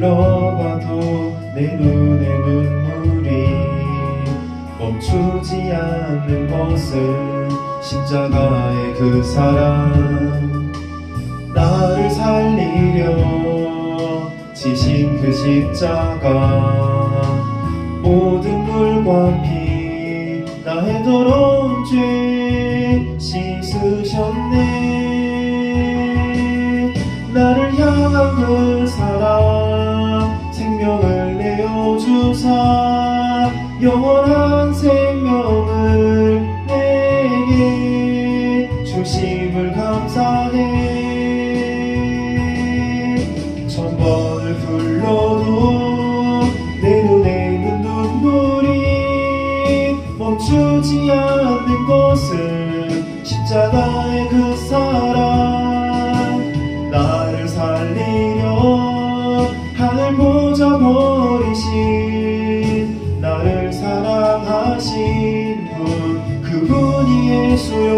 흘러가도 내 눈에 눈물이 멈추지 않는 것은 십자가의 그 사랑, 나를 살리려 지신 그 십자가, 모든 물과 피 나의 더러운 죄 씻으셨네. 나를 향한 그 사랑, 생명을 내어주사 영원한 생명을 내게 주심을 감사해. 천번을 불러도 내 눈에 있는 눈물이 멈추지 않는 것은 십자가의 그 사랑, 나를 살리려 하늘 보좌 버리신 나를 사랑하신 분, 그분이 예수요.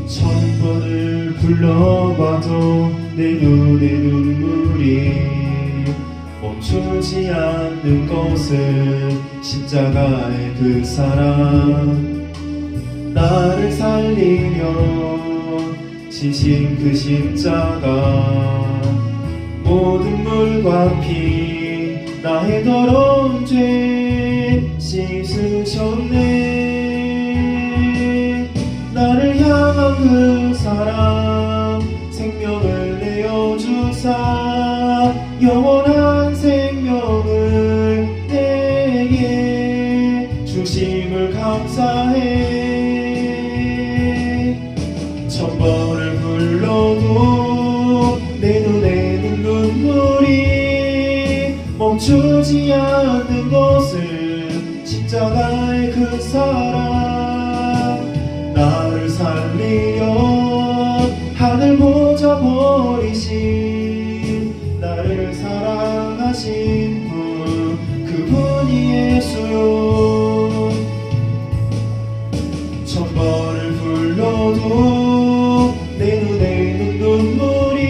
천번을 불러봐도 내 눈에 눈물이 멈추지 않는 것은 십자가의 그 사랑, 나를 살리려 지신 그 십자가, 모든 물과 피 나의 더러운 죄 씻으셨네. 나를 향한 그 사랑, 생명을 내어주사 영원한 생명을 내게 주심을 감사해. 천번을 불러도 내 눈에는 눈물이 멈추지 않는 것은 십자가의 그 사랑, 나를 살리려 하늘 보좌 버리신 나를 사랑하신 분, 그분이 예수요. 천번을 불러도 내 눈에 있는 눈물이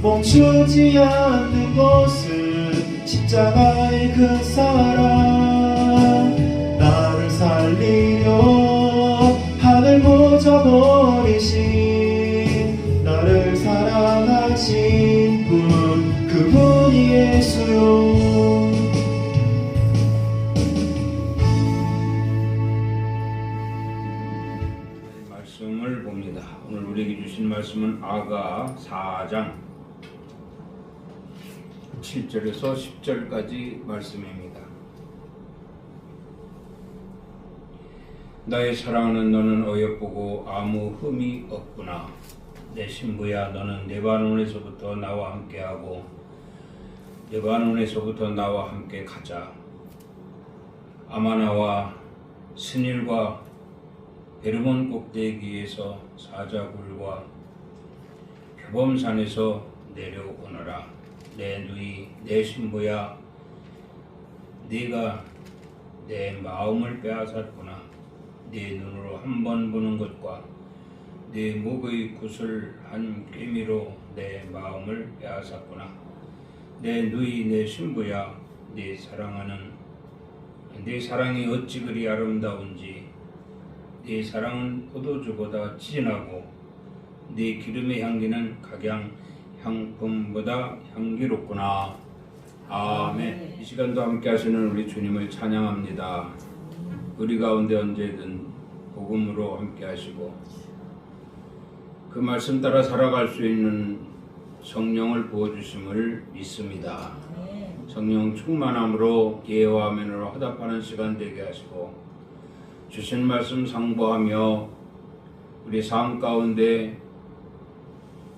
멈추지 않는 것은 십자가의 그 사랑, 나를 살리려 하늘 보좌 버리신 나를 사랑하신 분, 그분이 예수요. 말씀을 봅니다. 오늘 우리에게 주신 말씀은 아가 4장 7절에서 10절까지 말씀입니다. 나의 사랑하는 너는 어여쁘고 아무 흠이 없구나. 내 신부야, 너는 레바논에서부터 나와 함께하고 레바논에서부터 나와 함께 가자. 아마나와 스닐과 베르몬 꼭대기에서 사자굴과 표범산에서 내려오너라. 내 누이, 내 신부야, 네가 내 마음을 빼앗았구나. 네 눈으로 한 번 보는 것과 네 목의 구슬한 꿰미로 내 마음을 빼앗았구나. 내 누이, 내 신부야, 네 사랑이 어찌 그리 아름다운지. 네 사랑은 포도주보다 진하고 네 기름의 향기는 각양 향품보다 향기롭구나. 아멘. 이 시간도 함께 하시는 우리 주님을 찬양합니다. 우리 가운데 언제든 복음으로 함께 하시고 그 말씀 따라 살아갈 수 있는 성령을 부어주심을 믿습니다. 성령 충만함으로 예와 아멘으로 화답하는 시간 되게 하시고 주신 말씀 상보하며 우리 삶 가운데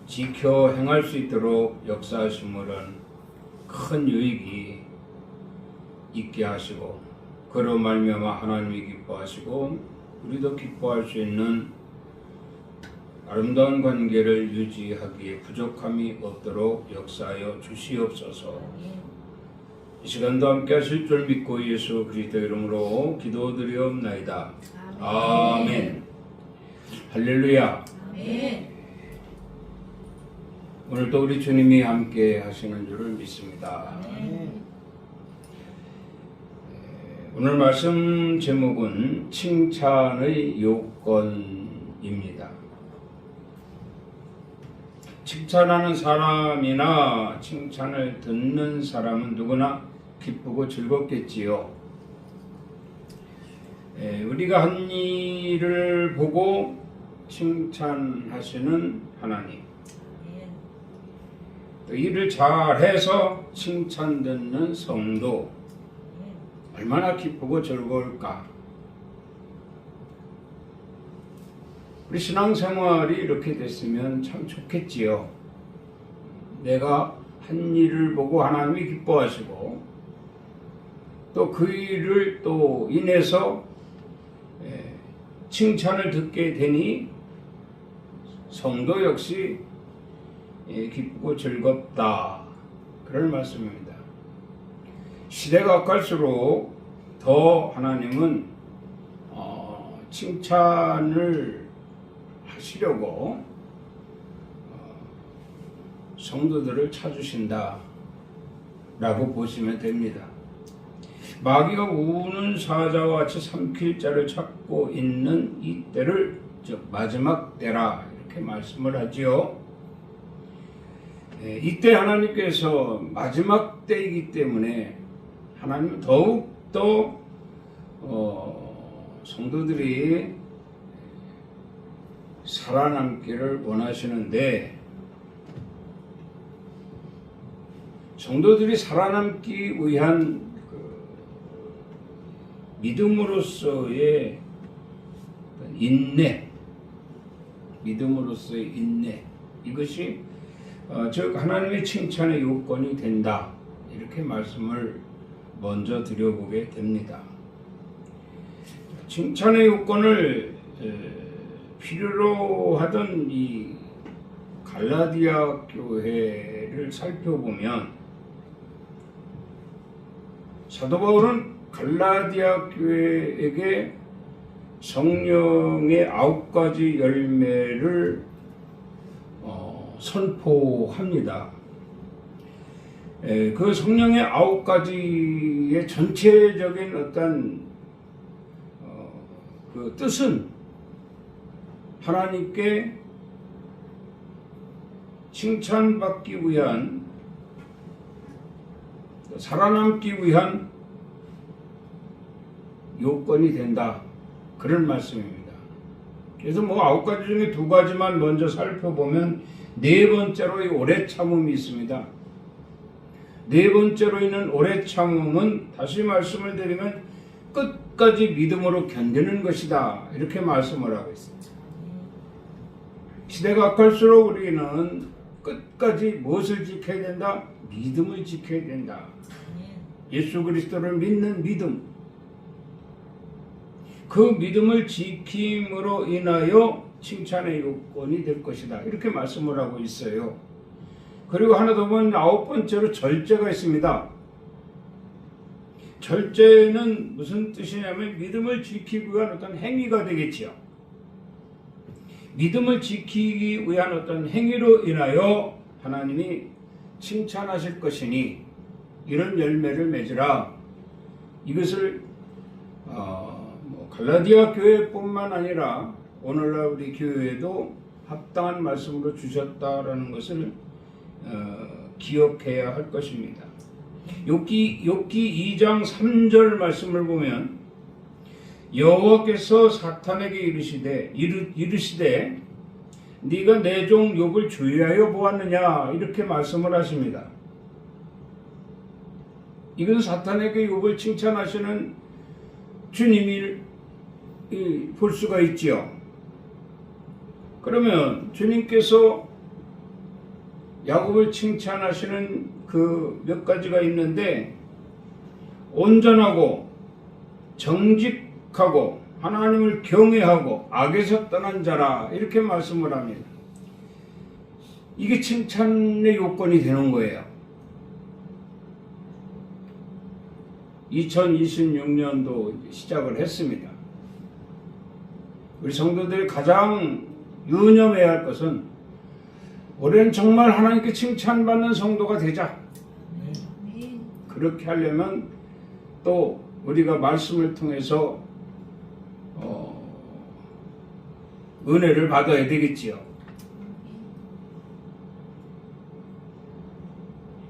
지켜 행할 수 있도록 역사하심으로는 큰 유익이 있게 하시고 그로 말미암아 하나님이 기뻐하시고 우리도 기뻐할 수 있는 아름다운 관계를 유지하기에 부족함이 없도록 역사하여 주시옵소서. 이 시간도 함께 하실 줄 믿고 예수 그리스도 이름으로 기도드리옵나이다. 아멘. 할렐루야. 아멘. 오늘도 우리 주님이 함께 하시는 줄을 믿습니다. 오늘 말씀 제목은 칭찬의 요건입니다. 칭찬하는 사람이나 칭찬을 듣는 사람은 누구나 기쁘고 즐겁겠지요. 우리가 한 일을 보고 칭찬하시는 하나님, 또 일을 잘해서 칭찬 듣는 성도, 얼마나 기쁘고 즐거울까. 우리 신앙생활이 이렇게 됐으면 참 좋겠지요. 내가 한 일을 보고 하나님이 기뻐하시고 또 그 일을 또 인해서 칭찬을 듣게 되니 성도 역시 기쁘고 즐겁다, 그런 말씀입니다. 시대가 갈수록 더 하나님은 칭찬을 하시려고 성도들을 찾으신다 라고 보시면 됩니다. 마귀가 우는 사자와 같이 삼킬 자를 찾고 있는 이 때를, 즉 마지막 때라, 이렇게 말씀을 하지요. 이때 하나님께서 마지막 때이기 때문에 하나님은 더욱더 성도들이 살아남기를 원하시는데, 성도들이 살아남기 위한 믿음으로서의 인내, 믿음으로서의 인내, 이것이 즉 하나님의 칭찬의 요건이 된다, 이렇게 말씀을 먼저 드려보게 됩니다. 칭찬의 요건을 필요로 하던 이 갈라디아 교회를 살펴보면, 사도 바울은 갈라디아 교회에게 성령의 9가지 열매를 선포합니다. 그 성령의 9가지의 전체적인 어떤 그 뜻은 하나님께 칭찬받기 위한, 살아남기 위한 요건이 된다, 그런 말씀입니다. 그래서 9가지 중에 2가지만 먼저 살펴보면, 네 번째로 이 오래 참음이 있습니다. 네 번째로 있는 오래 참음은 다시 말씀을 드리면 끝까지 믿음으로 견디는 것이다, 이렇게 말씀을 하고 있습니다. 시대가 갈수록 우리는 끝까지 무엇을 지켜야 된다? 믿음을 지켜야 된다. 예수 그리스도를 믿는 믿음, 그 믿음을 지킴으로 인하여 칭찬의 요건이 될 것이다, 이렇게 말씀을 하고 있어요. 그리고 하나 더 보면 9번째로 절제가 있습니다. 절제는 무슨 뜻이냐면 믿음을 지키기 위한 어떤 행위가 되겠지요. 믿음을 지키기 위한 어떤 행위로 인하여 하나님이 칭찬하실 것이니 이런 열매를 맺으라. 이것을 갈라디아 교회뿐만 아니라 오늘날 우리 교회에도 합당한 말씀으로 주셨다라는 것을 기억해야 할 것입니다. 욥기 2장 3절 말씀을 보면, 여호와께서 사탄에게 이르시되 네가 내 종 욥을 주의하여 보았느냐, 이렇게 말씀을 하십니다. 이것은 사탄에게 욥을 칭찬하시는 주님이 볼 수가 있지요. 그러면 주님께서 야곱을 칭찬하시는 그 몇 가지가 있는데, 온전하고 정직하고 하나님을 경외하고 악에서 떠난 자라, 이렇게 말씀을 합니다. 이게 칭찬의 요건이 되는 거예요. 2026년도 시작을 했습니다. 우리 성도들이 가장 유념해야 할 것은 올해는 정말 하나님께 칭찬받는 성도가 되자. 아멘. 그렇게 하려면 또 우리가 말씀을 통해서 은혜를 받아야 되겠지요.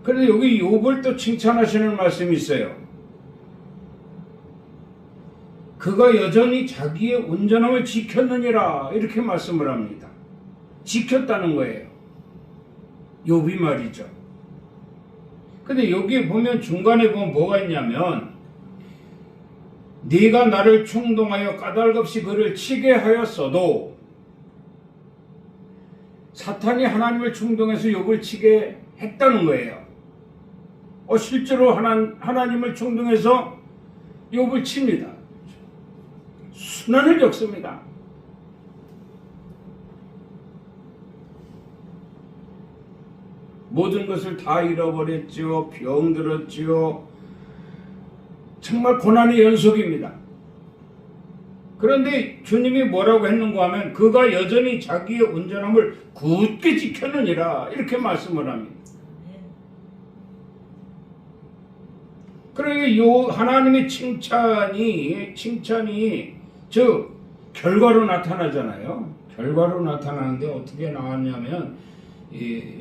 그런데 여기 욥을 또 칭찬하시는 말씀이 있어요. 그가 여전히 자기의 온전함을 지켰느니라 이렇게 말씀을 합니다. 지켰다는 거예요. 욥이 말이죠. 근데 여기 보면 중간에 보면 뭐가 있냐면 네가 나를 충동하여 까닭없이 그를 치게 하였어도 사탄이 하나님을 충동해서 욥을 치게 했다는 거예요. 실제로 하나님을 충동해서 욥을 칩니다. 순환을 겪습니다. 모든 것을 다 잃어버렸지요. 병들었지요. 정말 고난의 연속입니다. 그런데 주님이 뭐라고 했는가 하면 그가 여전히 자기의 온전함을 굳게 지켰느니라 이렇게 말씀을 합니다. 그러니까 하나님의 칭찬이 즉 결과로 나타나잖아요. 결과로 나타나는데 어떻게 나왔냐면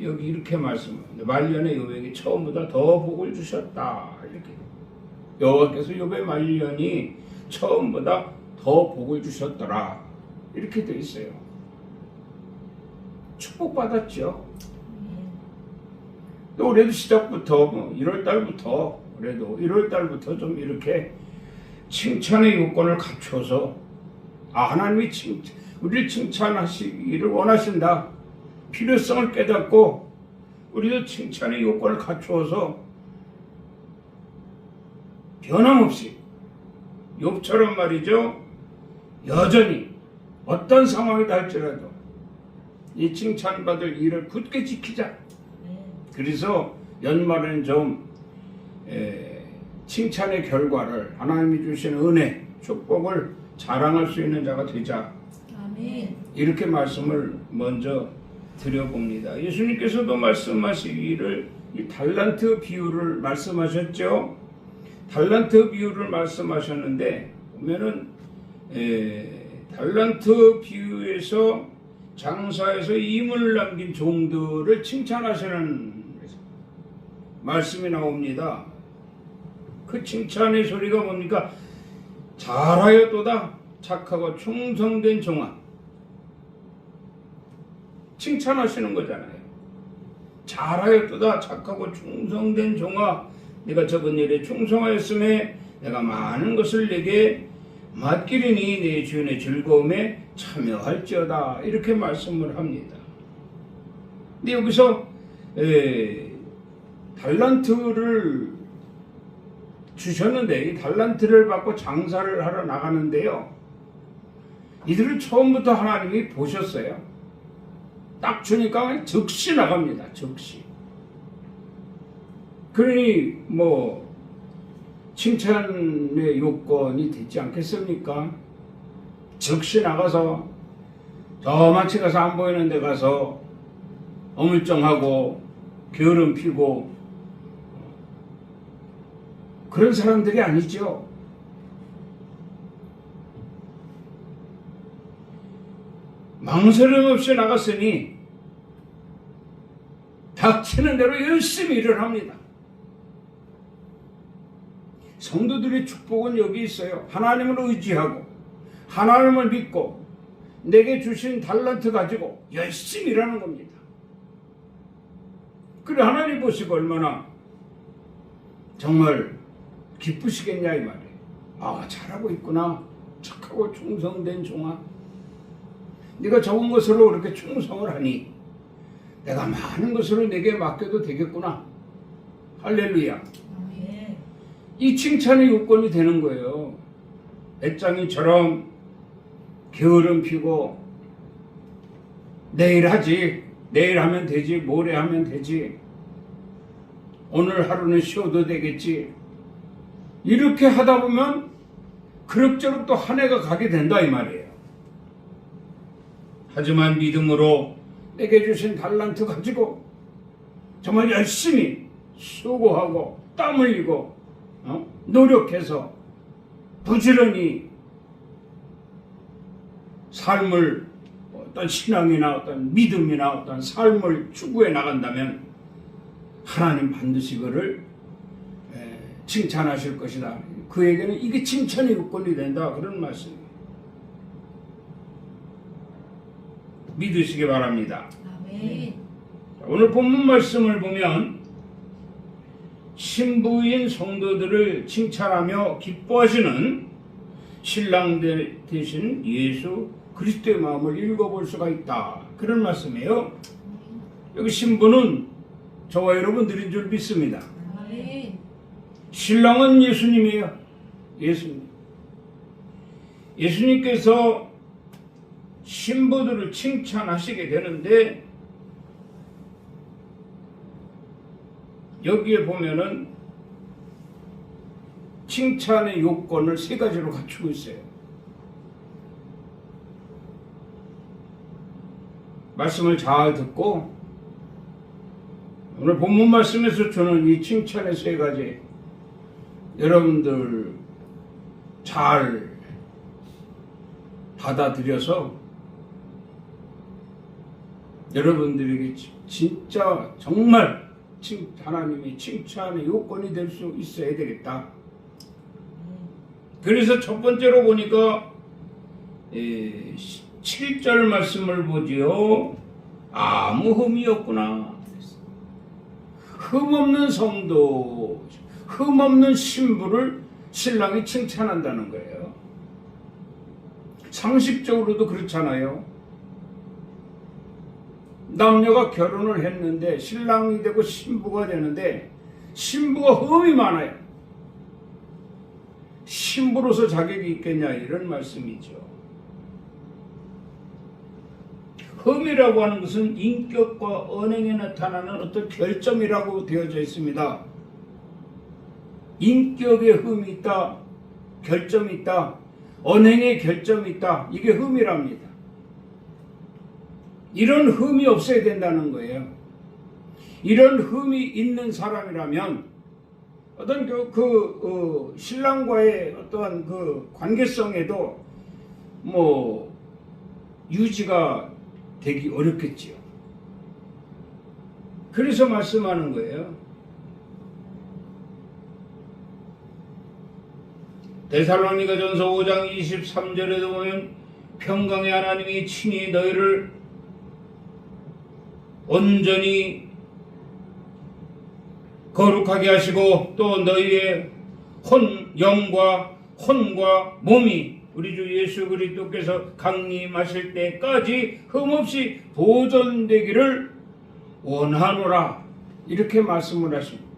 여기 이렇게 말씀합니다. 말년에 욥에게 처음보다 더 복을 주셨다. 이렇게 여호와께서 욥의 말년이 처음보다 더 복을 주셨더라. 이렇게 돼 있어요. 축복받았죠. 또 올해도 시작부터 1월달부터 그래도 1월달부터 좀 이렇게 칭찬의 요건을 갖춰서 하나님이 우리를 칭찬하시기를 원하신다. 필요성을 깨닫고 우리도 칭찬의 요건을 갖추어서 변함없이 욥처럼 말이죠. 여전히 어떤 상황이다 할지라도 이 칭찬받을 일을 굳게 지키자. 그래서 연말에는 좀 칭찬의 결과를 하나님이 주시는 은혜, 축복을 자랑할 수 있는 자가 되자. 아멘. 이렇게 말씀을 먼저 드려봅니다. 예수님께서도 말씀하시기를 이 달란트 비유를 말씀하셨죠. 달란트 비유를 말씀하셨는데 보면은 달란트 비유에서 장사에서 임을 남긴 종들을 칭찬하시는 말씀이 나옵니다. 그 칭찬의 소리가 뭡니까? 잘하였도다 착하고 충성된 종아. 칭찬하시는 거잖아요. 잘하였도다 착하고 충성된 종아, 네가 적은 일에 충성하였음에 내가 많은 것을 내게 맡기리니 내 주인의 즐거움에 참여할지어다. 이렇게 말씀을 합니다. 근데 여기서 달란트를 주셨는데 이 달란트를 받고 장사를 하러 나가는데요. 이들을 처음부터 하나님이 보셨어요. 딱 주니까 즉시 나갑니다. 즉시. 그러니 칭찬의 요건이 되지 않겠습니까? 즉시 나가서 저 마치 가서 안 보이는 데 가서 어물쩡하고 게으름 피고 그런 사람들이 아니죠. 망설임 없이 나갔으니 닥치는 대로 열심히 일을 합니다. 성도들의 축복은 여기 있어요. 하나님을 의지하고 하나님을 믿고 내게 주신 달란트 가지고 열심히 일하는 겁니다. 그래 하나님 보시고 얼마나 정말 기쁘시겠냐 이 말이에요. 잘하고 있구나. 착하고 충성된 종아. 네가 적은 것으로 그렇게 충성을 하니 내가 많은 것으로 내게 맡겨도 되겠구나. 할렐루야. 이 칭찬의 요건이 되는 거예요. 배짱이처럼 게으름 피고 내일 하지, 내일 하면 되지, 모레 하면 되지, 오늘 하루는 쉬어도 되겠지, 이렇게 하다 보면 그럭저럭 또 한 해가 가게 된다 이 말이에요. 하지만 믿음으로 내게 주신 달란트 가지고 정말 열심히 수고하고 땀 흘리고 노력해서 부지런히 삶을 어떤 신앙이나 어떤 믿음이나 어떤 삶을 추구해 나간다면 하나님 반드시 그를 칭찬하실 것이다. 그에게는 이게 칭찬의 요건이 된다. 그런 말씀입니다. 믿으시기 바랍니다. 아멘. 오늘 본문 말씀을 보면 신부인 성도들을 칭찬하며 기뻐하시는 신랑 되신 예수 그리스도의 마음을 읽어볼 수가 있다. 그런 말씀이에요. 여기 신부는 저와 여러분들인 줄 믿습니다. 아멘. 신랑은 예수님이에요. 예수님. 예수님께서 신부들을 칭찬하시게 되는데 여기에 보면은 칭찬의 요건을 세 가지로 갖추고 있어요. 말씀을 잘 듣고 오늘 본문 말씀에서 주는 이 칭찬의 세 가지 여러분들 잘 받아들여서 여러분들에게 진짜 정말 하나님이 칭찬의 요건이 될 수 있어야 되겠다. 그래서 첫 번째로 보니까 7절 말씀을 보지요. 아무 흠이 없구나. 흠없는 성도, 흠없는 신부를 신랑이 칭찬한다는 거예요. 상식적으로도 그렇잖아요. 남녀가 결혼을 했는데 신랑이 되고 신부가 되는데 신부가 흠이 많아요. 신부로서 자격이 있겠냐 이런 말씀이죠. 흠이라고 하는 것은 인격과 언행에 나타나는 어떤 결점이라고 되어져 있습니다. 인격에 흠이 있다, 결점이 있다, 언행에 결점이 있다. 이게 흠이랍니다. 이런 흠이 없어야 된다는 거예요. 이런 흠이 있는 사람이라면 어떤 신랑과의 어떠한 그 관계성에도 유지가 되기 어렵겠지요. 그래서 말씀하는 거예요. 데살로니가전서 5장 23절에도 보면 평강의 하나님이 친히 너희를 온전히 거룩하게 하시고 또 너희의 영과 혼과 몸이 우리 주 예수 그리스도께서 강림하실 때까지 흠없이 보존되기를 원하노라 이렇게 말씀을 하십니다.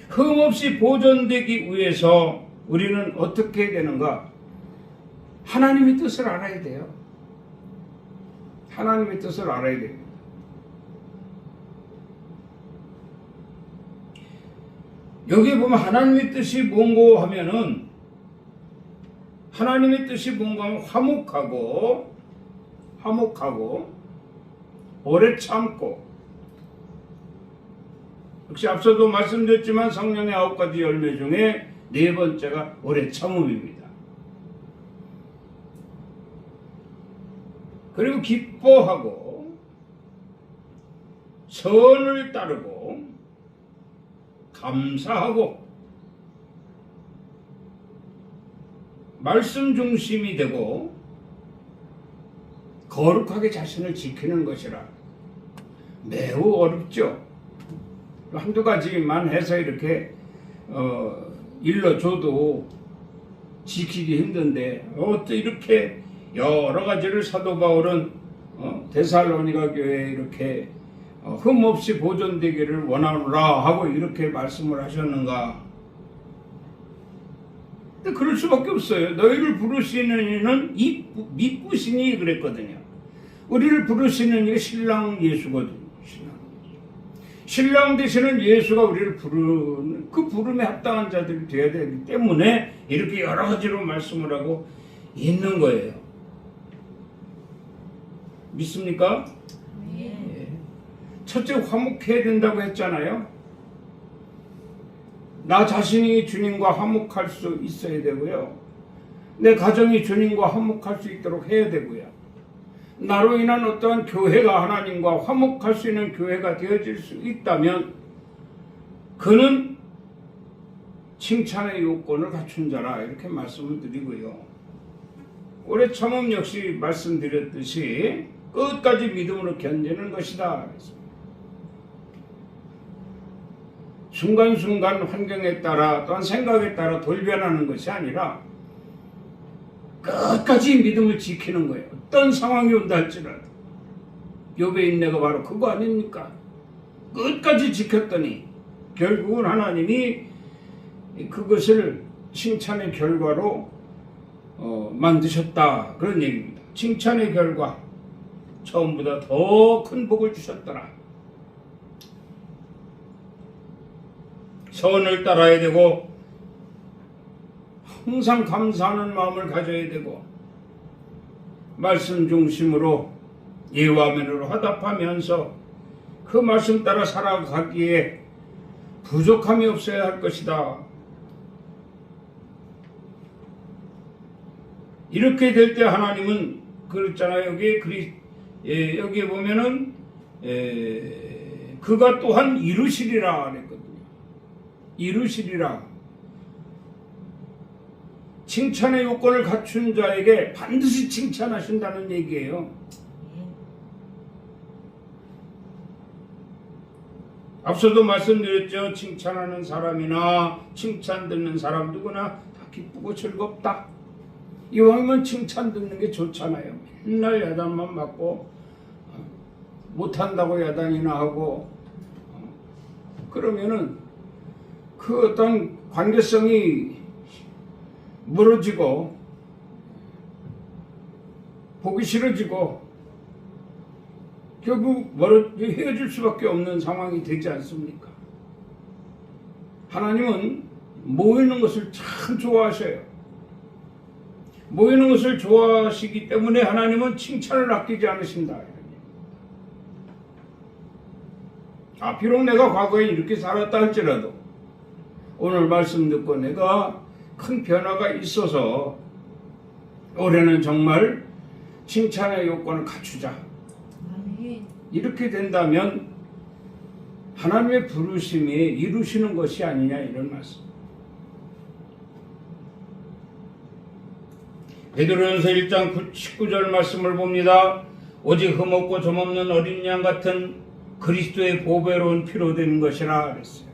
흠없이 보존되기 위해서 우리는 어떻게 해야 되는가? 하나님의 뜻을 알아야 돼요. 하나님의 뜻을 알아야 됩니다. 여기에 보면 하나님의 뜻이 뭔고 하면은 하나님의 뜻이 뭔가 하면 화목하고 오래 참고 역시 앞서도 말씀드렸지만 성령의 9가지 열매 중에 네 번째가 오래 참음입니다. 그리고 기뻐하고 선을 따르고 감사하고 말씀 중심이 되고 거룩하게 자신을 지키는 것이라. 매우 어렵죠. 한두 가지만 해서 이렇게 일러줘도 지키기 힘든데 또 이렇게 여러 가지를 사도 바울은 데살로니가 교회에 이렇게 흠없이 보존되기를 원하노라 하고 이렇게 말씀을 하셨는가. 근데 그럴 수밖에 없어요. 너희를 부르시는 이는 미쁘시니 그랬거든요. 우리를 부르시는 이가 신랑 예수거든요. 신랑 되시는 예수가 우리를 부르는 그 부름에 합당한 자들이 되어야 되기 때문에 이렇게 여러 가지로 말씀을 하고 있는 거예요. 믿습니까? 아멘. 예. 첫째, 화목해야 된다고 했잖아요. 나 자신이 주님과 화목할 수 있어야 되고요. 내 가정이 주님과 화목할 수 있도록 해야 되고요. 나로 인한 어떠한 교회가 하나님과 화목할 수 있는 교회가 되어질 수 있다면 그는 칭찬의 요건을 갖춘 자라, 이렇게 말씀을 드리고요. 올해 참음 역시 말씀드렸듯이 끝까지 믿음으로 견디는 것이다. 순간순간 환경에 따라 또한 생각에 따라 돌변하는 것이 아니라 끝까지 믿음을 지키는 거예요. 어떤 상황이 온다 할지라도. 욥의 인내가 바로 그거 아닙니까? 끝까지 지켰더니 결국은 하나님이 그것을 칭찬의 결과로 만드셨다, 그런 얘기입니다. 칭찬의 결과, 처음보다 더 큰 복을 주셨더라. 선을 따라야 되고 항상 감사하는 마음을 가져야 되고 말씀 중심으로 예와 면으로 화답하면서 그 말씀 따라 살아가기에 부족함이 없어야 할 것이다. 이렇게 될 때 하나님은 그랬잖아요. 여기에 보면은 그가 또한 이루시리라 그랬거든요. 이루시리라. 칭찬의 요건을 갖춘 자에게 반드시 칭찬하신다는 얘기예요. 앞서도 말씀드렸죠. 칭찬하는 사람이나 칭찬 듣는 사람 누구나 다 기쁘고 즐겁다. 이왕이면 칭찬 듣는 게 좋잖아요. 맨날 야단만 맞고 못한다고 야단이나 하고 그러면은 그 어떤 관계성이 멀어지고 보기 싫어지고 결국 헤어질 수밖에 없는 상황이 되지 않습니까? 하나님은 모이는 것을 참 좋아하셔요. 모이는 것을 좋아하시기 때문에 하나님은 칭찬을 아끼지 않으신다. 비록 내가 과거에 이렇게 살았다 할지라도 오늘 말씀 듣고 내가 큰 변화가 있어서 올해는 정말 칭찬의 요건을 갖추자. 아멘. 이렇게 된다면 하나님의 부르심이 이루시는 것이 아니냐, 이런 말씀. 베드로전서 1장 19절 말씀을 봅니다. 오직 흠없고 점없는 어린 양 같은 그리스도의 보배로운 피로 된 것이라 그랬어요.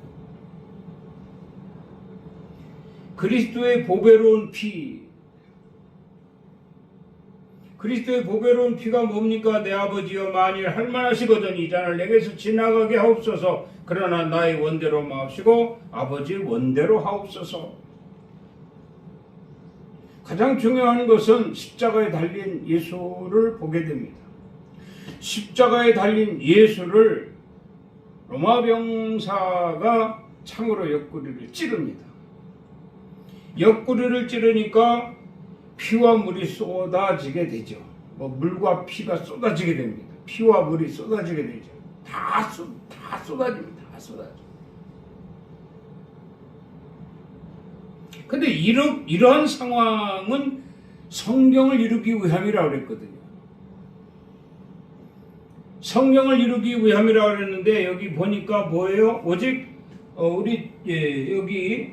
그리스도의 보배로운 피. 그리스도의 보배로운 피가 뭡니까? 내 아버지여, 만일 할만하시거든 이 잔을 내게서 지나가게 하옵소서. 그러나 나의 원대로 마옵시고 아버지의 원대로 하옵소서. 가장 중요한 것은 십자가에 달린 예수를 보게 됩니다. 십자가에 달린 예수를 로마 병사가 창으로 옆구리를 찌릅니다. 옆구리를 찌르니까 피와 물이 쏟아지게 되죠. 물과 피가 쏟아지게 됩니다. 피와 물이 쏟아지게 되죠. 다 쏟아집니다. 다 쏟아져. 근데 이러한 상황은 성경을 이루기 위함이라고 그랬거든요. 성경을 이루기 위함이라고 그랬는데 여기 보니까 뭐예요? 오직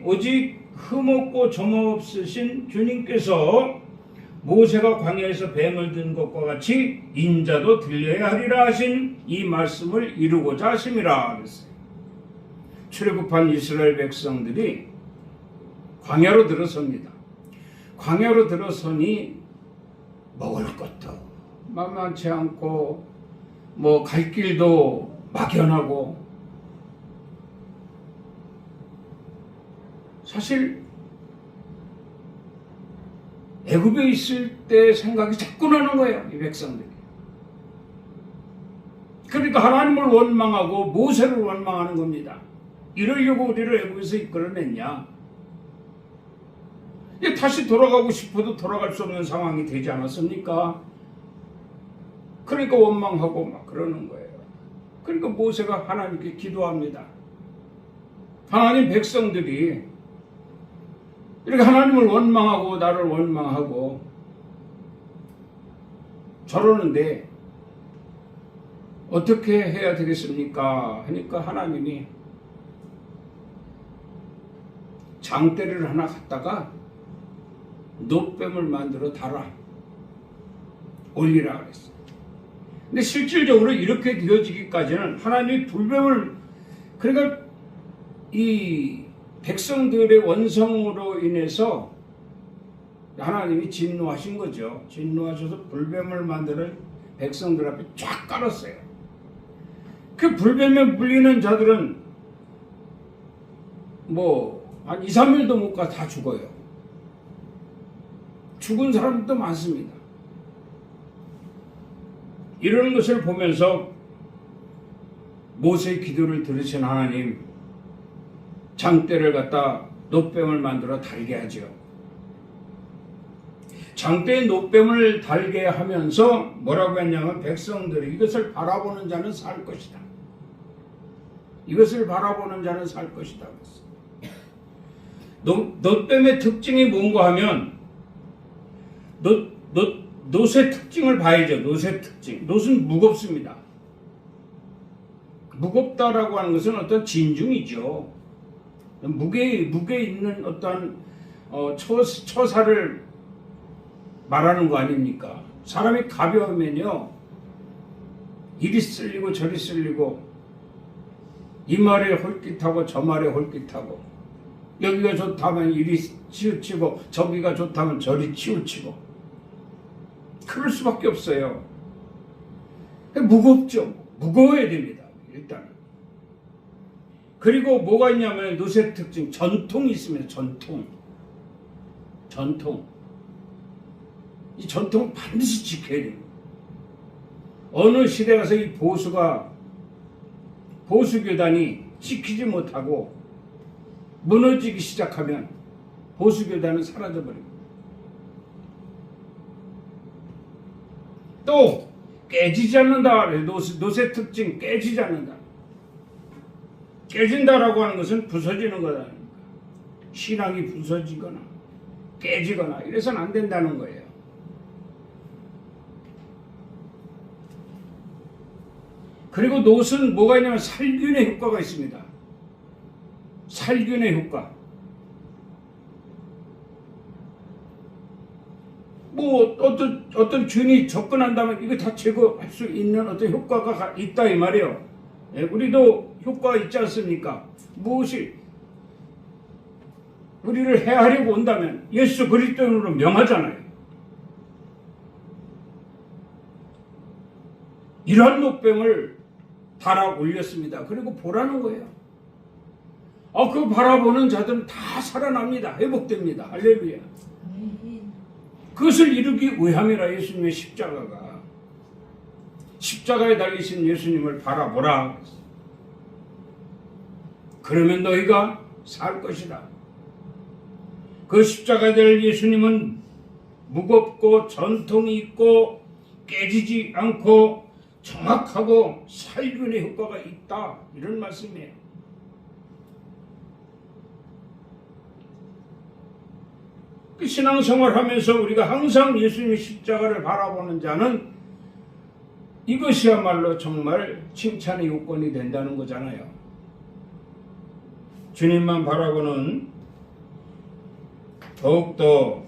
오직 흠없고 점없으신 주님께서 모세가 광야에서 뱀을 든 것과 같이 인자도 들려야 하리라 하신 이 말씀을 이루고자 하심이라 그랬어요. 출애굽한 이스라엘 백성들이 광야로 들어섭니다. 광야로 들어서니 먹을 것도 만만치 않고 갈 길도 막연하고, 사실 애굽에 있을 때 생각이 자꾸 나는 거예요, 이 백성들이. 그러니까 하나님을 원망하고 모세를 원망하는 겁니다. 이러려고 우리를 애굽에서 이끌어냈냐? 다시 돌아가고 싶어도 돌아갈 수 없는 상황이 되지 않았습니까? 그러니까 원망하고 막 그러는 거예요. 그러니까 모세가 하나님께 기도합니다. 하나님 백성들이 이렇게 하나님을 원망하고 나를 원망하고 저러는데 어떻게 해야 되겠습니까? 하니까 하나님이 장대를 하나 갖다가 놋뱀을 만들어 달아 올리라 그랬어요. 근데 실질적으로 이렇게 되어지기까지는 하나님이 불뱀을, 그러니까 이 백성들의 원성으로 인해서 하나님이 진노하신 거죠. 진노하셔서 불뱀을 만들어 백성들 앞에 쫙 깔았어요. 그 불뱀에 물리는 자들은 뭐 한 2, 3일도 못 가 다 죽어요. 죽은 사람도 많습니다. 이런 것을 보면서 모세의 기도를 들으신 하나님, 장대를 갖다 놋뱀을 만들어 달게 하죠. 장대에 놋뱀을 달게 하면서 뭐라고 했냐면 백성들이 이것을 바라보는 자는 살 것이다. 이것을 바라보는 자는 살 것이다. 놋뱀의 특징이 뭔가 하면 놋의 특징을 봐야죠. 놋의 특징. 놋은 무겁습니다. 무겁다라고 하는 것은 어떤 진중이죠. 무게 있는 어떤 처사를 말하는 거 아닙니까? 사람이 가벼우면요, 이리 쓸리고 저리 쓸리고, 이 말에 홀깃하고 저 말에 홀깃하고, 여기가 좋다면 이리 치우치고 저기가 좋다면 저리 치우치고, 그럴 수밖에 없어요. 무겁죠. 무거워야 됩니다. 일단. 그리고 뭐가 있냐면 놋의 특징, 전통이 있습니다. 전통. 이 전통 반드시 지켜야 됩니다. 어느 시대 가서 이 보수교단이 지키지 못하고 무너지기 시작하면 보수교단은 사라져버립니다. 또 깨지지 않는다. 놋의 특징, 깨지지 않는다. 깨진다라고 하는 것은 부서지는 거다. 신앙이 부서지거나 깨지거나 이래서는 안 된다는 거예요. 그리고 놋은 뭐가 있냐면 살균의 효과가 있습니다. 살균의 효과. 뭐 어떤 균이 접근한다면 이거 다 제거할 수 있는 어떤 효과가 있다 이 말이에요. 예, 우리도 효과가 있지 않습니까? 무엇이 우리를 해하려고 온다면 예수 그리스도로 명하잖아요. 이러한 놋뱀을 달아 올렸습니다. 그리고 보라는 거예요. 그거 바라보는 자들은 다 살아납니다. 회복됩니다. 할렐루야. 그것을 이루기 위함이라 예수님의 십자가에 달리신 예수님을 바라보라. 그러면 너희가 살 것이다. 그 십자가에 될 예수님은 무겁고 전통이 있고 깨지지 않고 정확하고 살균의 효과가 있다. 이런 말씀이에요. 그 신앙생활 하면서 우리가 항상 예수님의 십자가를 바라보는 자는 이것이야말로 정말 칭찬의 요건이 된다는 거잖아요. 주님만 바라보는, 더욱더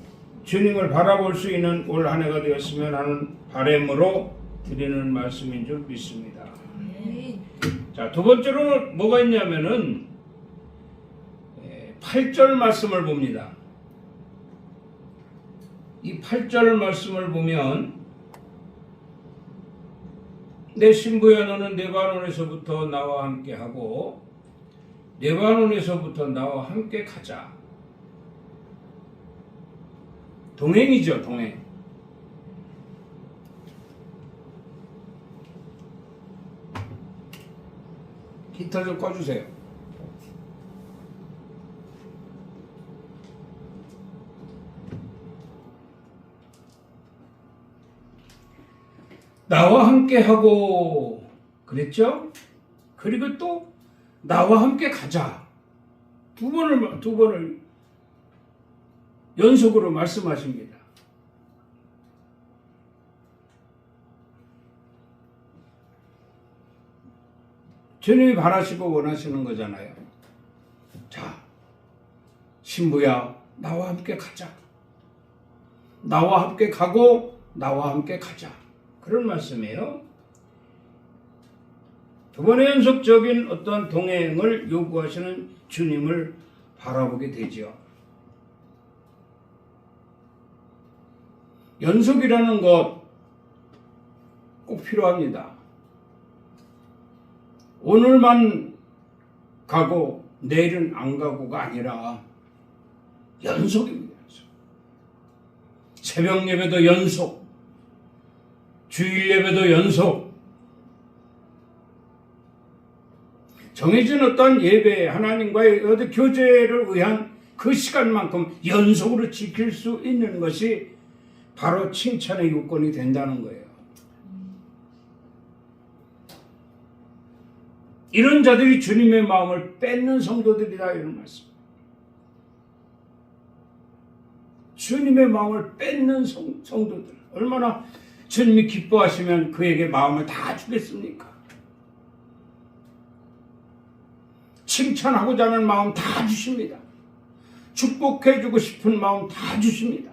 주님을 바라볼 수 있는 올 한 해가 되었으면 하는 바람으로 드리는 말씀인 줄 믿습니다. 자, 두 번째로 뭐가 있냐면은 8절 말씀을 봅니다. 이 8절 말씀을 보면 내 신부야 너는 레바논에서부터 나와 함께 하고 레바논에서부터 나와 함께 가자. 동행이죠, 동행. 기타 좀 꺼주세요. 나와 함께 하고 그랬죠? 그리고 또 나와 함께 가자. 두 번을 연속으로 말씀하십니다. 주님이 바라시고 원하시는 거잖아요. 자, 신부야, 나와 함께 가자. 나와 함께 가고 나와 함께 가자. 그런 말씀이에요. 두 번의 연속적인 어떤 동행을 요구하시는 주님을 바라보게 되죠. 연속이라는 것 꼭 필요합니다. 오늘만 가고 내일은 안 가고가 아니라 연속입니다. 새벽 예배도 연속, 주일 예배도 연속, 정해진 어떤 예배, 하나님과의 어떤 교제를 위한 그 시간만큼 연속으로 지킬 수 있는 것이 바로 칭찬의 요건이 된다는 거예요. 이런 자들이 주님의 마음을 뺏는 성도들이다, 이런 말씀. 주님의 마음을 뺏는 성도들. 얼마나 주님이 기뻐하시면 그에게 마음을 다 주겠습니까? 칭찬하고자 하는 마음 다 주십니다. 축복해주고 싶은 마음 다 주십니다.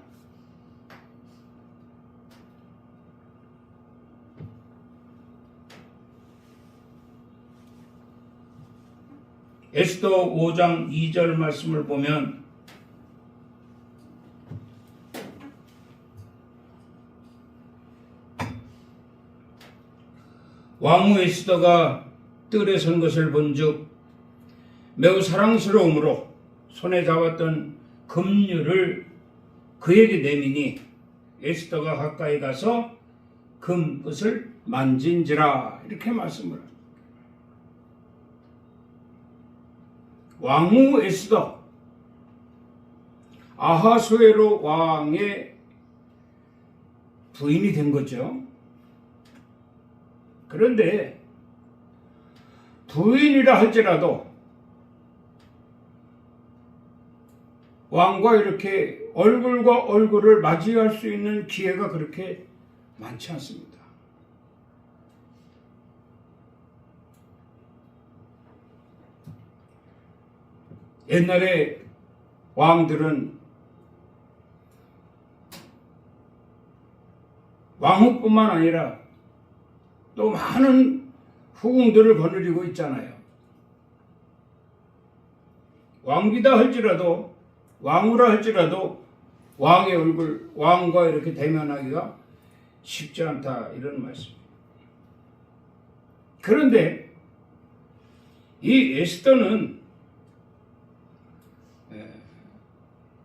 에스더 5장 2절 말씀을 보면 왕후 에스더가 뜰에 선 것을 본즉 매우 사랑스러움으로 손에 잡았던 금류를 그에게 내미니 에스더가 가까이 가서 금끝을 만진지라, 이렇게 말씀을 합니다. 왕후 에스더, 아하수에로 왕의 부인이 된 거죠. 그런데 부인이라 할지라도 왕과 이렇게 얼굴과 얼굴을 맞이할 수 있는 기회가 그렇게 많지 않습니다. 옛날에 왕들은 왕후뿐만 아니라 또 많은 후궁들을 거느리고 있잖아요. 왕비다 할지라도, 왕후라 할지라도 왕의 얼굴, 왕과 이렇게 대면하기가 쉽지 않다, 이런 말씀입니다. 그런데 이 에스더는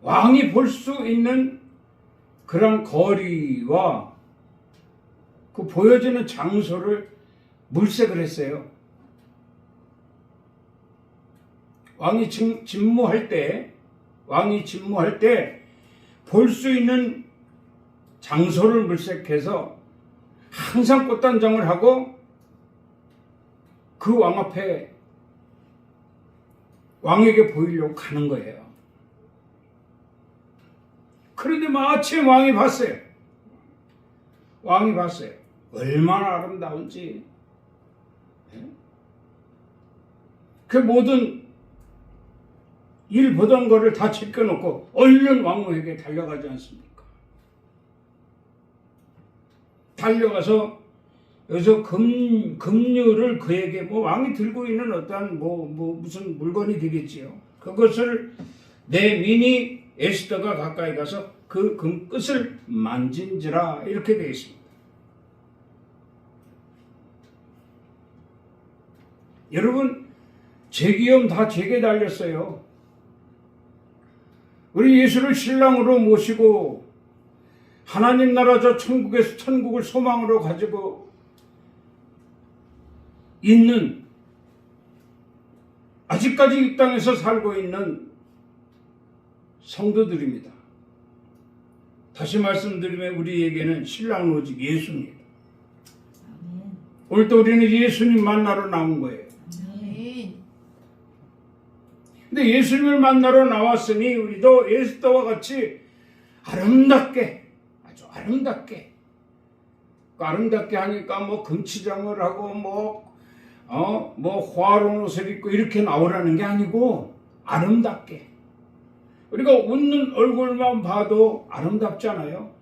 왕이 볼 수 있는 그런 거리와 그 보여지는 장소를 물색을 했어요. 왕이 진무할 때 볼 수 있는 장소를 물색해서 항상 꽃단장을 하고 그 왕 앞에 왕에게 보이려고 가는 거예요. 그런데 마침 왕이 봤어요. 얼마나 아름다운지. 그 모든 일 보던 거를 다 제껴놓고 얼른 왕후에게 달려가지 않습니까? 달려가서 여기서 금류를 그에게, 왕이 들고 있는 어떠한 무슨 물건이 되겠지요. 그것을 내미니 에스더가 가까이 가서 그 금끝을 만진지라, 이렇게 되어 있습니다. 여러분, 제기염 다 제게 달렸어요. 우리 예수를 신랑으로 모시고 하나님 나라 저 천국을 소망으로 가지고 있는, 아직까지 이 땅에서 살고 있는 성도들입니다. 다시 말씀드리면 우리에게는 신랑은 오직 예수입니다. 오늘 또 우리는 예수님 만나러 나온 거예요. 아멘. 근데 예수님을 만나러 나왔으니 우리도 에스더와 같이 아름답게, 아주 아름답게, 아름답게 하니까 뭐 금치장을 하고 뭐 화로운 옷을 입고 이렇게 나오라는 게 아니고 아름답게. 우리가 웃는 얼굴만 봐도 아름답잖아요.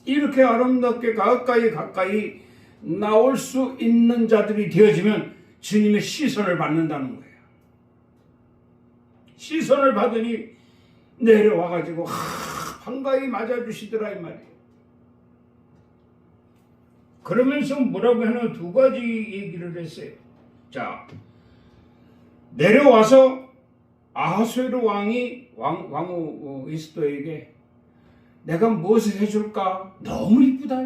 이렇게 아름답게 가까이 나올 수 있는 자들이 되어지면 주님의 시선을 받는다는 거예요. 시선을 받으니 내려와가지고 한가히 맞아주시더라 이 말이에요. 그러면서 뭐라고 하는 두 가지 얘기를 했어요. 자, 내려와서 아하수에로 왕이 왕후 에스더에게 내가 무엇을 해줄까? 너무 이쁘다.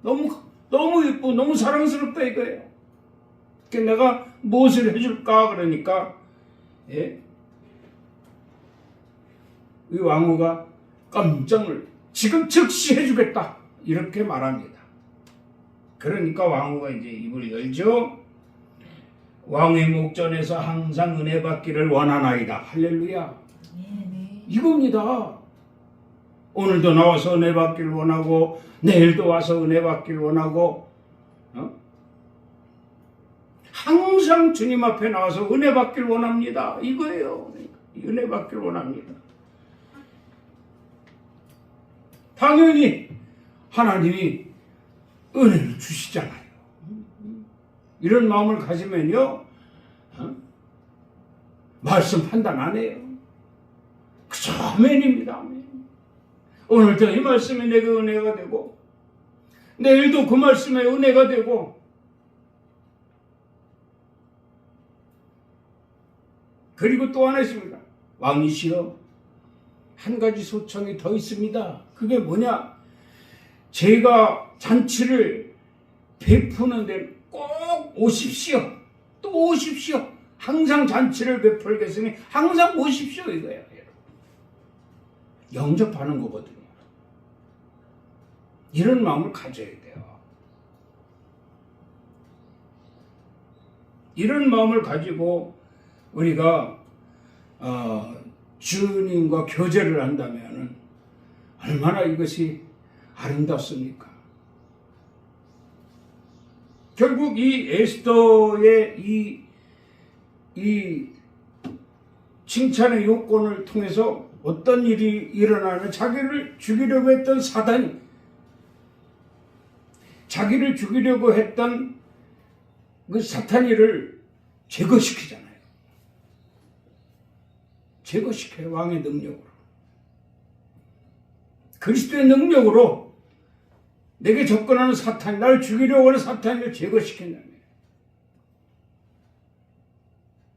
너무 이쁘고 너무 사랑스럽다 이거예요. 그러니까 내가 무엇을 해줄까? 그러니까 이 왕후가 깜짝 놀라 지금 즉시 해주겠다 이렇게 말합니다. 그러니까 왕후가 이제 입을 열죠. 왕의 목전에서 항상 은혜 받기를 원하나이다. 할렐루야. 아멘. 이겁니다. 오늘도 나와서 은혜 받기를 원하고 내일도 와서 은혜 받기를 원하고 항상 주님 앞에 나와서 은혜 받기를 원합니다. 이거예요. 은혜 받기를 원합니다. 당연히 하나님이 은혜를 주시잖아요. 이런 마음을 가지면요 말씀 판단 안 해요. 그저 아멘입니다. 아멘. 오늘도 이 말씀이 내게 은혜가 되고 내일도 그 말씀에 은혜가 되고 그리고 또 하나 있습니다. 왕이시여 한 가지 소청이 더 있습니다. 그게 뭐냐? 제가 잔치를 베푸는데 꼭 오십시오. 또 오십시오. 항상 잔치를 베풀겠으니 항상 오십시오 이거예요. 영접하는 거거든요. 이런 마음을 가져야 돼요. 이런 마음을 가지고 우리가 주님과 교제를 한다면 얼마나 이것이 아름답습니까? 결국 이 에스더의 이 칭찬의 요건을 통해서 어떤 일이 일어나면 자기를 죽이려고 했던 사단이 자기를 죽이려고 했던 그 사탄이를 제거시키잖아요. 제거시켜요. 왕의 능력으로. 그리스도의 능력으로 내게 접근하는 사탄, 나를 죽이려고 하는 사탄을 제거시킨다는 거예요.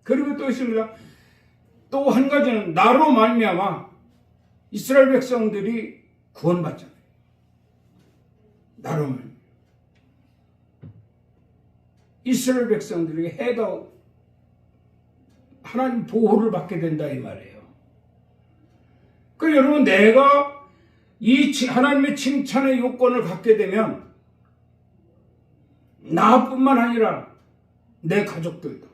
그리고 또 있습니다. 또 한 가지는 나로 말미암아 이스라엘 백성들이 구원받잖아요. 나로 말미암아. 이스라엘 백성들이 해가 하나님 보호를 받게 된다 이 말이에요. 그러니까 여러분 내가 이 하나님의 칭찬의 요건을 갖게 되면 나뿐만 아니라 내 가족들도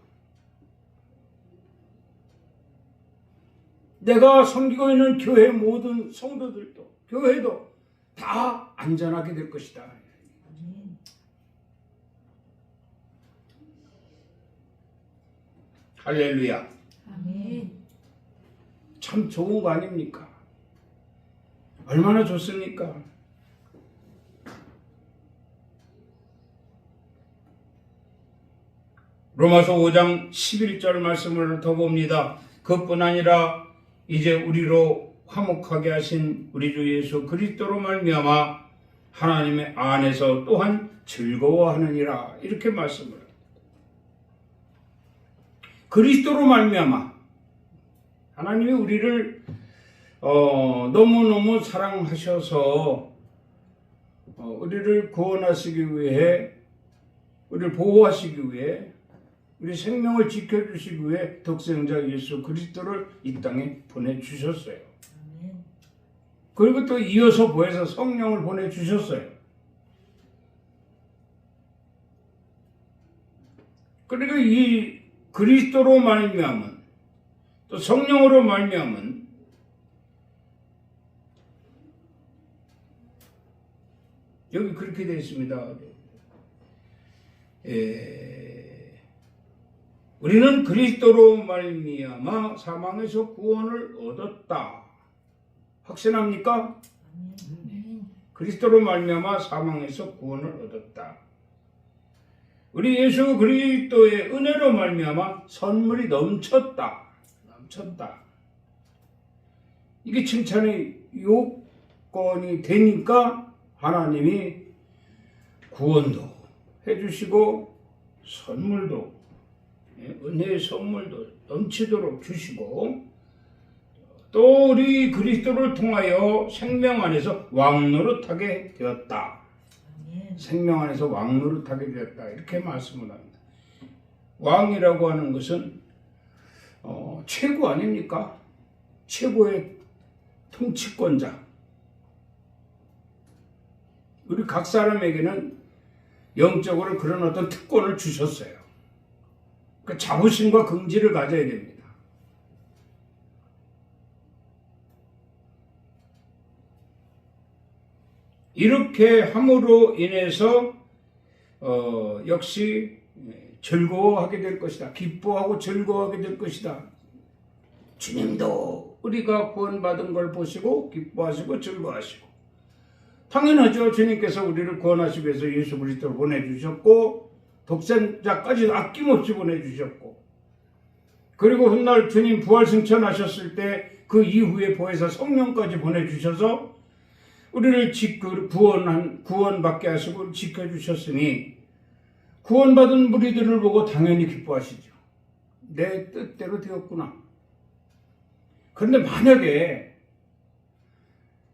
내가 섬기고 있는 교회 모든 성도들도 교회도 다 안전하게 될 것이다. 할렐루야. 아멘. 참 좋은 거 아닙니까? 얼마나 좋습니까? 로마서 5장 11절 말씀을 더 봅니다. 그뿐 아니라 이제 우리로 화목하게 하신 우리 주 예수 그리스도로 말미암아 하나님의 안에서 또한 즐거워하느니라 이렇게 말씀을 합니다. 그리스도로 말미암아 하나님이 우리를 너무너무 사랑하셔서 우리를 구원하시기 위해 우리를 보호하시기 위해 우리 생명을 지켜주시기 위해 독생자 예수 그리스도를 이 땅에 보내주셨어요. 그리고 또 이어서 보혜사 성령을 보내주셨어요. 그러니까 이 그리스도로 말미암은 또 성령으로 말미암은 여기 그렇게 되어 있습니다. 우리는 그리스도로 말미암아 사망에서 구원을 얻었다. 확신합니까? 아멘. 그리스도로 말미암아 사망에서 구원을 얻었다. 우리 예수 그리스도의 은혜로 말미암아 선물이 넘쳤다. 이게 칭찬의 요건이 되니까 하나님이 구원도 해주시고 선물도 은혜의 선물도 넘치도록 주시고 또 우리 그리스도를 통하여 생명 안에서 왕노릇하게 되었다. 아멘. 생명 안에서 왕노릇하게 되었다. 이렇게 말씀을 합니다. 왕이라고 하는 것은 최고 아닙니까? 최고의 통치권자. 우리 각 사람에게는 영적으로 그런 어떤 특권을 주셨어요. 그 자부심과 긍지를 가져야 됩니다. 이렇게 함으로 인해서 역시 즐거워하게 될 것이다. 기뻐하고 즐거워하게 될 것이다. 주님도 우리가 구원받은 걸 보시고 기뻐하시고 즐거워하시고 당연하죠. 주님께서 우리를 구원하시기 위해서 예수 그리스도를 보내주셨고 독생자까지 아낌없이 보내주셨고 그리고 훗날 주님 부활 승천하셨을 때 그 이후에 보혜사 성령까지 보내주셔서 우리를 구원받게 하시고 지켜주셨으니 구원받은 무리들을 보고 당연히 기뻐하시죠. 내 뜻대로 되었구나. 그런데 만약에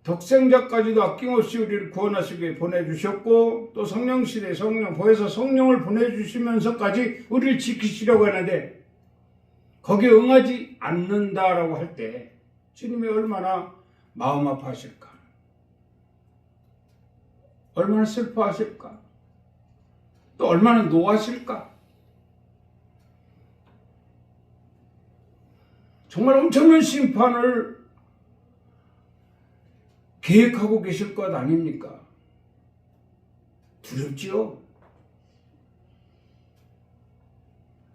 독생자까지도 아낌없이 우리를 구원하시기 위해 보내주셨고 또 성령시대 성령 보혜사 성령을 보내주시면서까지 우리를 지키시려고 하는데 거기에 응하지 않는다라고 할 때 주님이 얼마나 마음 아파하실까, 얼마나 슬퍼하실까, 또 얼마나 노하실까. 정말 엄청난 심판을 계획하고 계실 것 아닙니까? 두렵지요?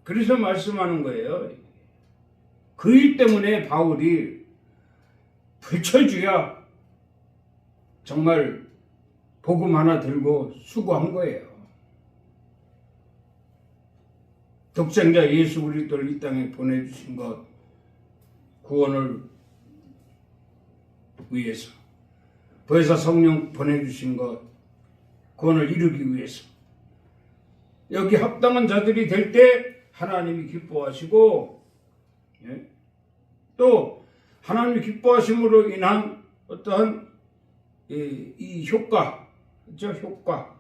그래서 말씀하는 거예요. 그 일 때문에 바울이 불철주야 정말 복음 하나 들고 수고한 거예요. 독생자 예수 그리스도를 이 땅에 보내주신 것, 구원을 위해서, 보혜사 성령 보내주신 것, 구원을 이루기 위해서 여기 합당한 자들이 될 때 하나님이 기뻐하시고 또 하나님이 기뻐하심으로 인한 어떠한 이 효과, 그렇죠? 효과,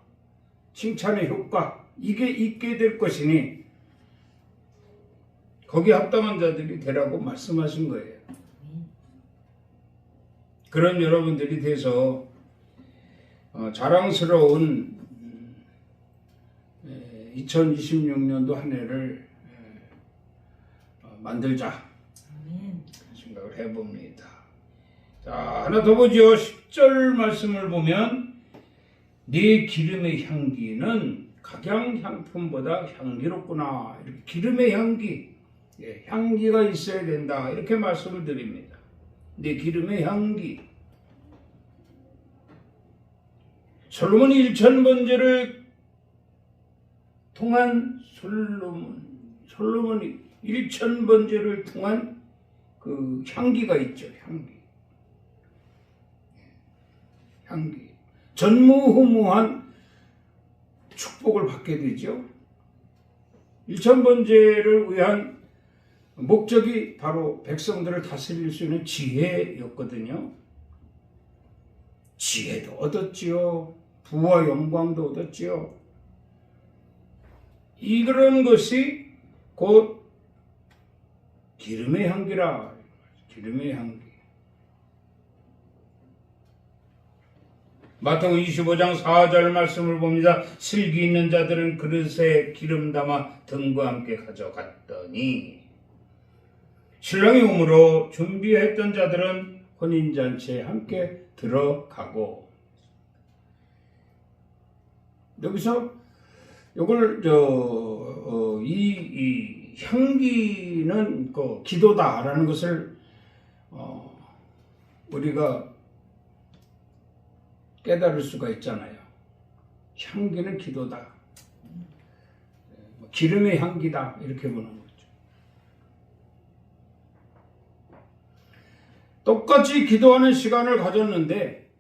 칭찬의 효과, 이게 있게 될 것이니 거기에 합당한 자들이 되라고 말씀하신 거예요. 그런 여러분들이 돼서 자랑스러운 2026년도 한 해를 만들자 생각을 해봅니다. 자, 하나 더 보죠. 10절 말씀을 보면 네 기름의 향기는 각양향품보다 향기롭구나. 이렇게 기름의 향기, 향기가 있어야 된다. 이렇게 말씀을 드립니다. 네 기름의 향기. 솔로몬이 1000번제를 통한 솔로몬이 1000번제를 통한 그 향기가 있죠. 향기. 전무후무한 축복을 받게 되죠. 1000번제를 위한 목적이 바로 백성들을 다스릴 수 있는 지혜였거든요. 지혜도 얻었지요. 부와 영광도 얻었지요. 이런 것이 곧 기름의 향기라. 기름의 향기. 마태복음 25장 4절 말씀을 봅니다. 슬기 있는 자들은 그릇에 기름 담아 등과 함께 가져갔더니 신랑이 오므로 준비했던 자들은 혼인잔치에 함께 들어가고. 여기서 이걸 이 향기는 그 기도다라는 것을 우리가 깨달을 수가 있잖아요. 향기는 기도다. 기름의 향기다. 이렇게 보는 거죠. 똑같이 기도하는 시간을 가졌는데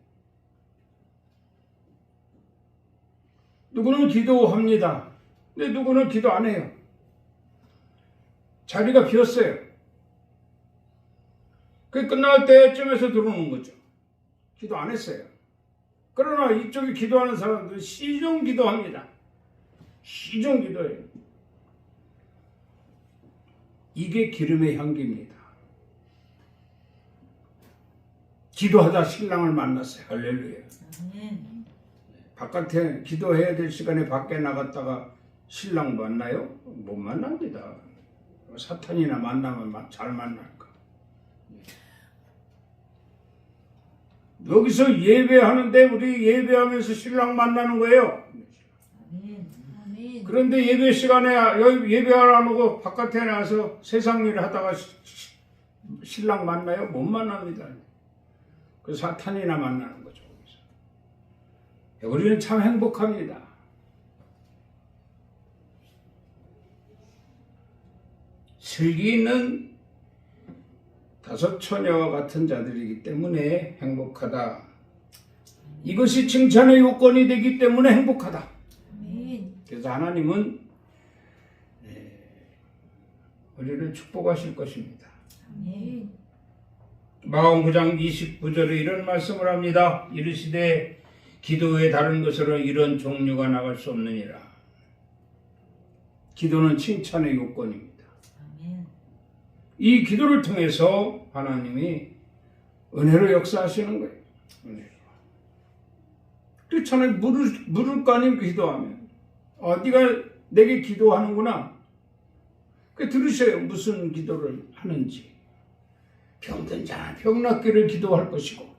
누구는 기도합니다. 근데 누구는 기도 안 해요. 자리가 비었어요. 그 끝날 때쯤에서 들어오는 거죠. 기도 안 했어요. 그러나 이쪽에 기도하는 사람들은 시종 기도합니다. 시종 기도예요. 이게 기름의 향기입니다. 기도하다 신랑을 만났어요. 할렐루야. 아멘. 바깥에 기도해야 될 시간에 밖에 나갔다가 신랑 만나요? 못 만납니다. 사탄이나 만나면 잘 만날까? 여기서 예배하는데 우리 예배하면서 신랑 만나는 거예요. 아멘. 아멘. 그런데 예배 시간에 여기 예배하러 안 오고 바깥에 나가서 세상 일을 하다가 신랑 만나요? 못 만납니다. 그 사탄이나 만나는 거죠. 우리는 참 행복합니다. 슬기 있는 다섯 처녀와 같은 자들이기 때문에 행복하다. 이것이 칭찬의 요건이 되기 때문에 행복하다. 아멘. 그래서 하나님은 우리를 축복하실 것입니다. 아멘. 마가복음 9장 29절에 이런 말씀을 합니다. 이르시되 기도의 다른 것으로 이런 종류가 나갈 수 없느니라. 기도는 칭찬의 요건입니다. 아멘. 이 이 기도를 통해서 하나님이 은혜로 역사하시는 거예요. 은혜로. 그렇잖아요. 물을 거 아니에요. 기도하면. 네가 내게 기도하는구나. 그 들으셔요. 무슨 기도를 하는지. 병든 자는 병 낫기를 기도할 것이고,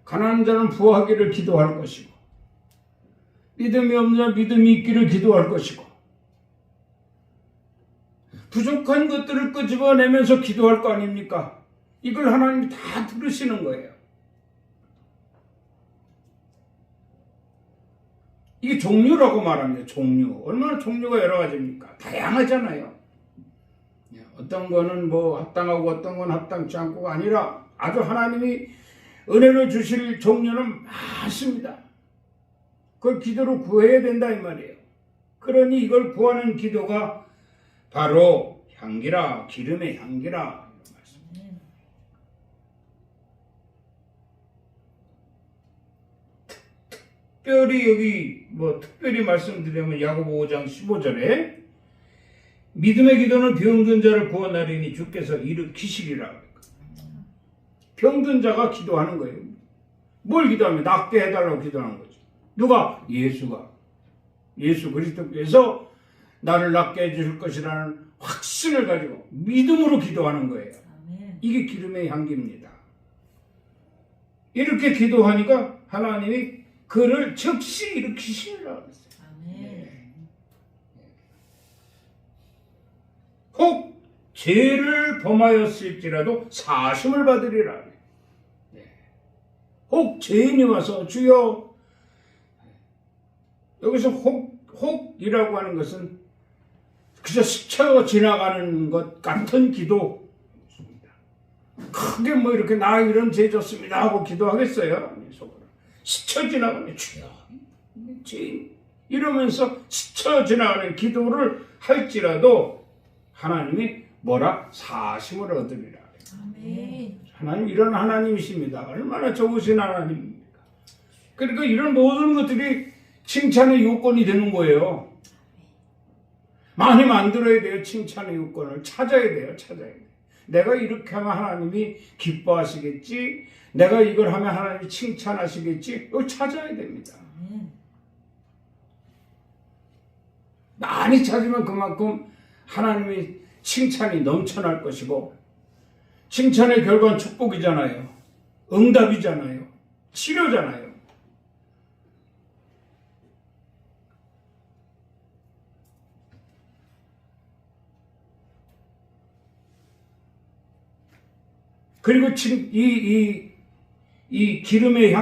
가난한 자는 부하기를 기도할 것이고, 믿음이 없는 자는 믿음이 있기를 기도할 것이고, 부족한 것들을 끄집어내면서 기도할 거 아닙니까? 이걸 하나님이 다 들으시는 거예요. 이게 종류라고 말합니다. 종류. 얼마나 종류가 여러 가지입니까? 다양하잖아요. 어떤 거는 뭐 합당하고 어떤 건 합당치 않고가 아니라 아주 하나님이 은혜를 주실 종류는 많습니다. 그걸 기도로 구해야 된다 이 말이에요. 그러니 이걸 구하는 기도가 바로 향기라, 기름의 향기라 이런 말씀. 특별히 여기 특별히 말씀드리면 야고보 5장 15절에 믿음의 기도는 병든 자를 구원하리니 주께서 일으키시리라. 병든 자가 기도하는 거예요. 뭘 기도하면 낫게 해달라고 기도하는 거죠. 누가? 예수가. 예수 그리스도께서 나를 낫게 해주실 것이라는 확신을 가지고 믿음으로 기도하는 거예요. 아멘. 이게 기름의 향기입니다. 이렇게 기도하니까 하나님이 그를 즉시 일으키시리라 그랬어요. 아멘. 혹 죄를 범하였을지라도 사심을 받으리라. 혹 죄인이 와서 주여, 여기서 혹이라고 하는 것은 그저 스쳐 지나가는 것 같은 기도. 크게 이렇게 나 이런 죄 졌습니다 하고 기도하겠어요? 속으로. 스쳐 지나가는 주여, 죄인 이러면서 스쳐 지나가는 기도를 할지라도 하나님이 뭐라? 사심을 얻으리라. 아멘. 하나님 이런 하나님이십니다. 얼마나 좋으신 하나님입니까? 그러니까 이런 모든 것들이 칭찬의 요건이 되는 거예요. 많이 만들어야 돼요. 칭찬의 요건을 찾아야 돼요. 찾아야 돼요. 내가 이렇게 하면 하나님이 기뻐하시겠지, 내가 이걸 하면 하나님이 칭찬하시겠지, 이걸 찾아야 됩니다. 아멘. 많이 찾으면 그만큼 하나님의 칭찬이 넘쳐날 것이고, 칭찬의 결과는 축복이잖아요. 응답이잖아요. 치료잖아요. 그리고 지금 이 기름의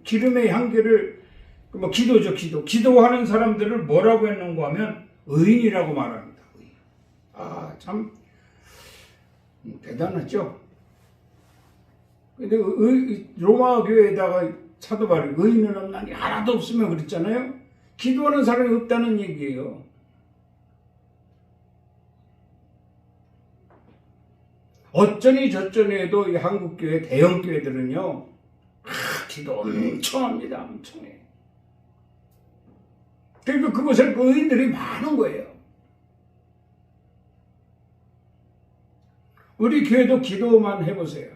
기름의 향기를, 뭐 기도죠, 기도하는 사람들을 뭐라고 했는가 하면 의인이라고 말합니다. 의인. 참 대단하죠. 근데 로마 교회에다가 사도 바울이 의인은 없나니 하나도 없으면 그랬잖아요. 기도하는 사람이 없다는 얘기예요. 어쩌니 저쩌니 해도 이 한국교회 대형교회들은요, 기도 엄청 합니다. 엄청해. 그러니까 그곳에 의인들이 많은 거예요. 우리 교회도 기도만 해보세요.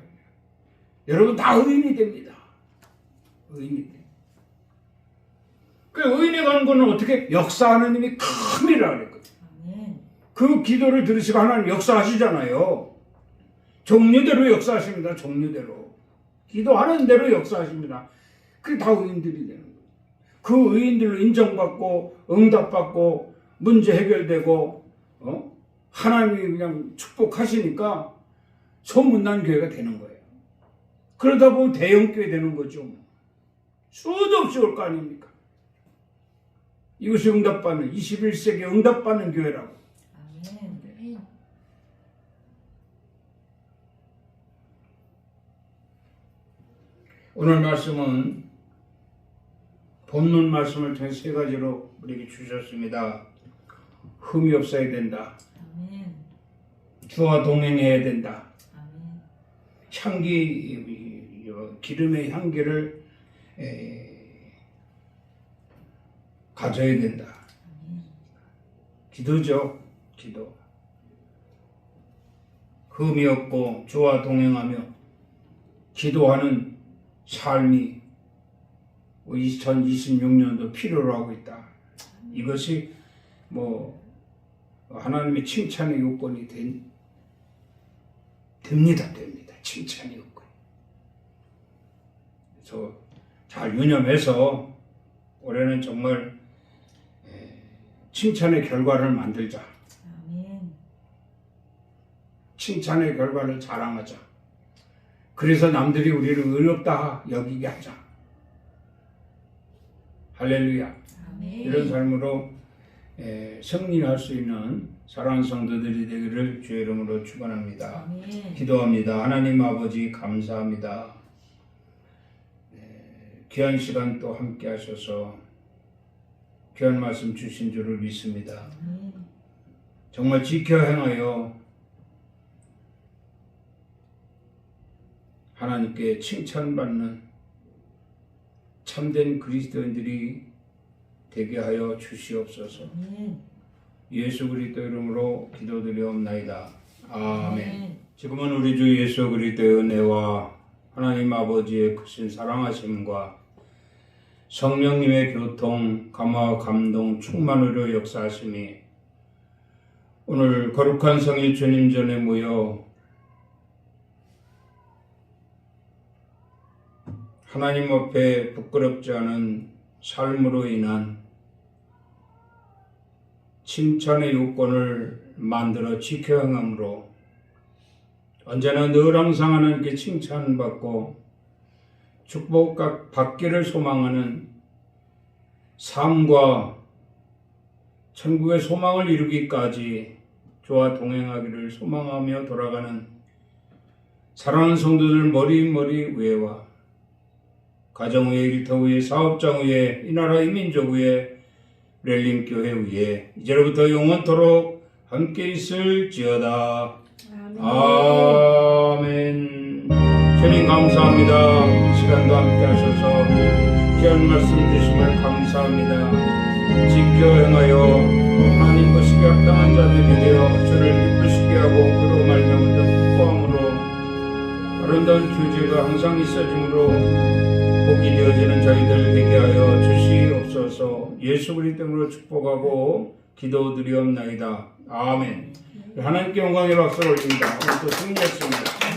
여러분 다 의인이 됩니다. 의인이 돼요. 그 의인에 가는 거는 어떻게? 역사하는 힘이 큼이라 그랬거든요. 아멘. 그 기도를 들으시고 하나님 역사하시잖아요. 종류대로 역사하십니다. 종류대로. 기도하는 대로 역사하십니다. 그게 다 의인들이 되는 거예요. 그 의인들로 인정받고 응답받고 문제 해결되고 하나님이 그냥 축복하시니까 소문난 교회가 되는 거예요. 그러다 보면 대형교회 되는 거죠. 수도 없이 올 거 아닙니까? 이것이 응답받는 21세기 응답받는 교회라고. 아멘. 오늘 말씀은 본문 말씀을 통해 세 가지로 우리에게 주셨습니다. 흠이 없어야 된다. 아멘. 주와 동행해야 된다. 아멘. 기름의 향기를 가져야 된다. 아멘. 기도죠. 기도. 흠이 없고 주와 동행하며 기도하는 삶이 2026년도 필요로 하고 있다. 이것이 하나님의 칭찬의 요건이 됩니다. 칭찬의 요건. 그래서 잘 유념해서 올해는 정말 칭찬의 결과를 만들자. 아멘. 칭찬의 결과를 자랑하자. 그래서 남들이 우리를 의롭다 여기게 하자. 할렐루야. 아멘. 이런 삶으로 승리할 수 있는 사랑하는 성도들이 되기를 주의 이름으로 축원합니다. 아멘. 기도합니다. 하나님 아버지 감사합니다. 귀한 시간 또 함께 하셔서 귀한 말씀 주신 줄을 믿습니다. 아멘. 정말 지켜 행하여 하나님께 칭찬받는 참된 그리스도인들이 되게 하여 주시옵소서. 아멘. 예수 그리스도 이름으로 기도드리옵나이다. 아멘. 아멘. 지금은 우리 주 예수 그리스도의 은혜와 하나님 아버지의 크신 사랑하심과 성령님의 교통, 감화, 감동, 충만으로 역사하심이 오늘 거룩한 성일 주님 전에 모여 하나님 앞에 부끄럽지 않은 삶으로 인한 칭찬의 요건을 만들어 지켜 행함으로 언제나 늘 항상 하나님께 칭찬받고 축복받기를 소망하는 삶과 천국의 소망을 이루기까지 주와 동행하기를 소망하며 돌아가는 사랑하는 성도들 머리 위에와 가정 위에, 일터 위에, 사업장 위에, 이 나라 이 민족 위에, 렐림교회 위에 이제로부터 영원토록 함께 있을지어다. 아멘. 주님 감사합니다. 시간도 함께 하셔서 귀한 말씀 주심을 감사합니다. 지켜 행하여 하나님 것이 합당한 자들이 되어 주를 기쁘시게 예배하고 그로 말미암은 포함으로 아름다운 교제가 항상 있어짐으로 복이 되어지는 저희들 되게 하여 주시옵소서. 예수 그리스도로 축복하고 기도드리옵나이다. 아멘. 하나님께 영광의 박수를 올립니다. 오늘 또 승리했습니다.